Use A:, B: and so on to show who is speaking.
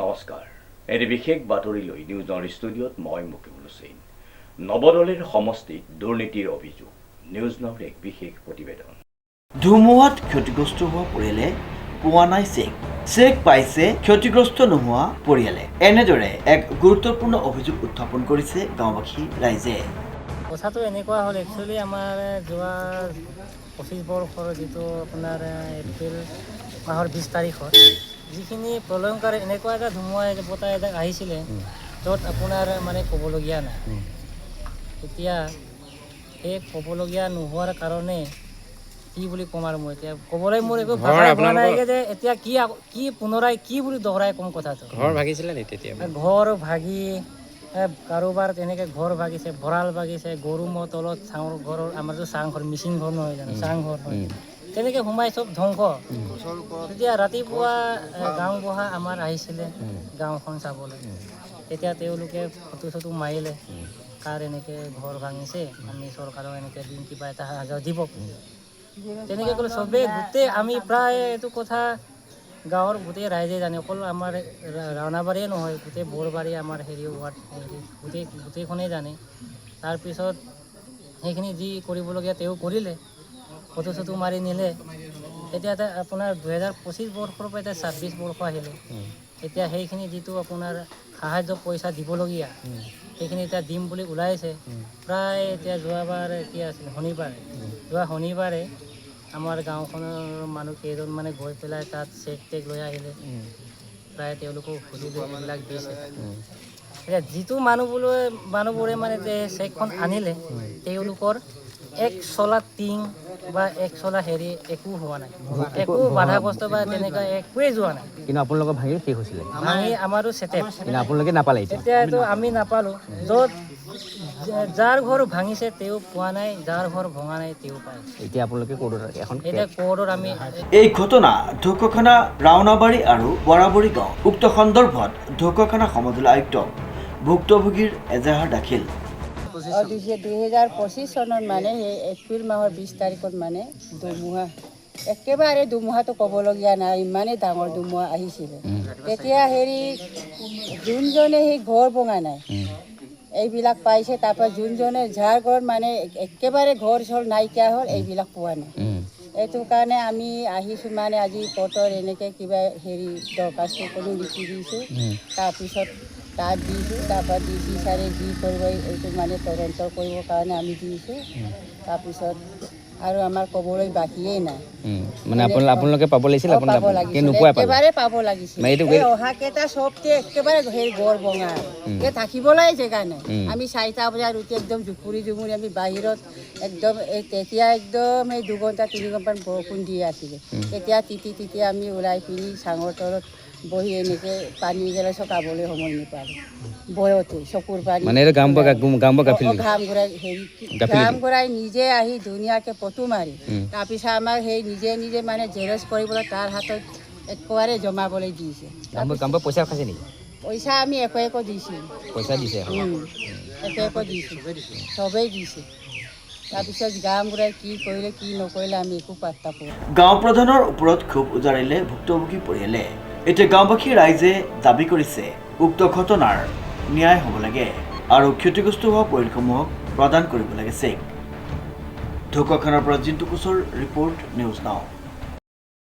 A: নমস্কাৰ এটি বিশেষ বাতৰি লৈ নিউজৰ ষ্টুডিঅ'ত মই মুকিমুল হুছেইন নৱদলেৰ সমষ্টিত দুৰ্নীতিৰ অভিযোগ নিউজ নাওৰ এক বিশেষ প্ৰতিবেদন
B: ধুমুহাত ক্ষতিগ্ৰস্ত হোৱা পৰিয়ালে পোৱা নাই চেক পাইছে ক্ষতিগ্ৰস্ত নোহোৱা পৰিয়ালে এনেদৰে এক গুৰুত্বপূৰ্ণ অভিযোগ উত্থাপন কৰিছে গাঁওবাসী ৰাইজে
C: কথাটো এনেকুৱা হ'ল একচুৱেলি আমাৰ যোৱা 25 বৰ্ষৰ যিটো আপোনাৰ এপ্ৰিল মাহৰ 20 তাৰিখত যিখিনি প্ৰলয়ংকাৰী এনেকুৱা এটা ধুমুহা বতাহ এটা আহিছিলে য'ত আপোনাৰ মানে ক'বলগীয়া নাই এতিয়া সেই ক'বলগীয়া নোহোৱাৰ কাৰণে কি বুলি ক'ম আৰু মই এতিয়া ক'বলৈ মোৰ একো ভাষা হোৱা নাই যে এতিয়া কি পুনৰাই কি বুলি দহৰাই ক'ম কথাটো
D: ঘৰ ভাগিছিলে নি তেতিয়া
C: ঘৰ ভাগি কাৰোবাৰ তেনেকৈ ঘৰ ভাগিছে ভঁৰাল ভাগিছে গৰু ম'হ তলত চাঙৰ ঘৰৰ আমাৰতো চাংঘৰ মিচিং ঘৰ নহয় জানো চাংঘৰ হয় তেনেকৈ সোমাই চব ধ্বংস তেতিয়া ৰাতিপুৱা গাঁওবুঢ়া আমাৰ আহিছিলে গাঁওখন চাবলৈ তেতিয়া তেওঁলোকে ফটো চটো মাৰিলে কাৰ এনেকৈ ঘৰ ভাঙিছে আমি চৰকাৰক এনেকৈ দিম কিবা এটা সাহায্য দিব তেনেকৈ ক'লে চবেই গোটেই আমি প্ৰায় এইটো কথা গাঁৱৰ গোটেই ৰাইজে জানে অকল আমাৰ ৰাওনাবাৰীয়ে নহয় গোটেই বৰবাৰী আমাৰ হেৰি ৱাৰ্ড গোটেইখনেই জানে তাৰপিছত সেইখিনি যি কৰিবলগীয়া তেওঁ কৰিলে ফটো চটো মাৰি নিলে এতিয়া আপোনাৰ 2025 বৰ্ষৰ পৰা এতিয়া 26 বৰ্ষ আহিলে এতিয়া সেইখিনি যিটো আপোনাৰ সাহায্য পইচা দিবলগীয়া সেইখিনি এতিয়া দিম বুলি ওলাইছে প্ৰায় এতিয়া যোৱাবাৰ কি আছিল যোৱা শনিবাৰে আমাৰ গাঁওখনৰ মানুহ কেইজন মানে গৈ পেলাই তাত চেক টেক লৈ আহিলে প্ৰায় তেওঁলোকক সুধিলে এইবিলাক দিছে এতিয়া যিটো মানুহবোৰে মানে যে চেকখন আনিলে তেওঁলোকৰ এক চলা টিং বা এক চলা হেৰি একো হোৱা নাই একো বাধাগ্ৰস্ত বা তেনেকুৱা একোৱেই যোৱা নাই
D: কিন্তু আপোনালোকৰ ভাঙি শেষ হৈছিলে
C: আমাৰো চেটেপ
D: কিন্তু আপোনালোকে নাপালে
C: এতিয়াতো আমি নাপালোঁ য'ত যাৰ ঘৰ ভাঙিছে তেওঁ পোৱা নাই যাৰ ঘৰ ভঙা নাই তেওঁ পায়
D: এতিয়া আপোনালোকে
C: এতিয়া কোৰ্টত আমি
B: এই ঘটনা ঢকুৱাখানা ৰাওনাবাৰী আৰু বৰাবৰী গাঁও উক্ত সন্দৰ্ভত ঢকুৱাখানা সমজুৱা আয়ুক্ত ভুক্তভোগীৰ এজাহাৰ দাখিল
E: 2025 চনত মানে সেই এপ্ৰিল মাহৰ 20 তাৰিখত মানে ধুমুহা একেবাৰে ধুমুহাটো ক'বলগীয়া নাই ইমানেই ডাঙৰ ধুমুহা আহিছিলে তেতিয়া হেৰি যোনজনে সেই ঘৰ ভঙা নাই এইবিলাক পাইছে তাৰপৰা যোনজনে যাৰ ঘৰত মানে একেবাৰে ঘৰ চৰ নাইকিয়া হ'ল এইবিলাক পোৱা নাই এইটো কাৰণে আমি আহিছোঁ মানে আজি কোৰ্টৰ এনেকৈ কিবা হেৰি দৰখাস্ত কৰি লিখি দিছোঁ তাৰপিছত তাত দিছোঁ তাৰপৰা DC ছাৰে যি কৰিব এইটো মানে তদন্ত কৰিবৰ কাৰণে আমি দিছোঁ তাৰপিছত আৰু আমাৰ ক'বলৈ বাকীয়েই নাই
D: মানে আপোনালোকে পাব লাগিছিল
E: একেবাৰে পাব লাগিছিল অহাকেইটা চবতে একেবাৰে হেৰি গড় ভঙা এই থাকিবলৈ জেগা নাই আমি 4টা বজাত উঠি একদম জুপুৰি আমি বাহিৰত একদম তেতিয়া একদম এই 2 ঘণ্টা 3 ঘণ্টামান বৰষুণ দি আছিলে তেতিয়া তিতি আমি ওলাই পিনি চাঙৰ তলত বহি এনেকৈ পানী গেলাই চকাবলৈ সময় নাপালোঁ বয়তে চকুৰ পানী
D: মানে
E: ঘাম ঘূৰাই নিজে আহি ধুনীয়াকৈ ফটো মাৰি তাৰপিছত আমাক সেই নিজে মানে জেৰক্স কৰিবলৈ তাৰ হাতত একেবাৰে জমাবলৈ দিছে
D: পইচা খাইছে নেকি
E: পইচা আমি একো দিছোঁ
D: পইচা দিছে
E: একো দিছোঁ চবেই দিছে তাৰপিছত গাঁও ঘূৰাই কি কৰিলে কি নকৰিলে আমি একো পাত্তা পোৱা
B: গাঁও প্ৰধানৰ ওপৰত ক্ষোভ উজাৰিলে ভুক্তভোগী পৰিয়ালে এতিয়া গাঁওবাসী ৰাইজে দাবী কৰিছে উক্ত ঘটনাৰ ন্যায় হ'ব লাগে আৰু ক্ষতিগ্ৰস্ত হোৱা পৰিয়ালসমূহক প্ৰদান কৰিব লাগে চেক ঢকুৱাখানাৰ পৰা জিন্তু কোচৰ ৰিপৰ্ট নিউজ নাও।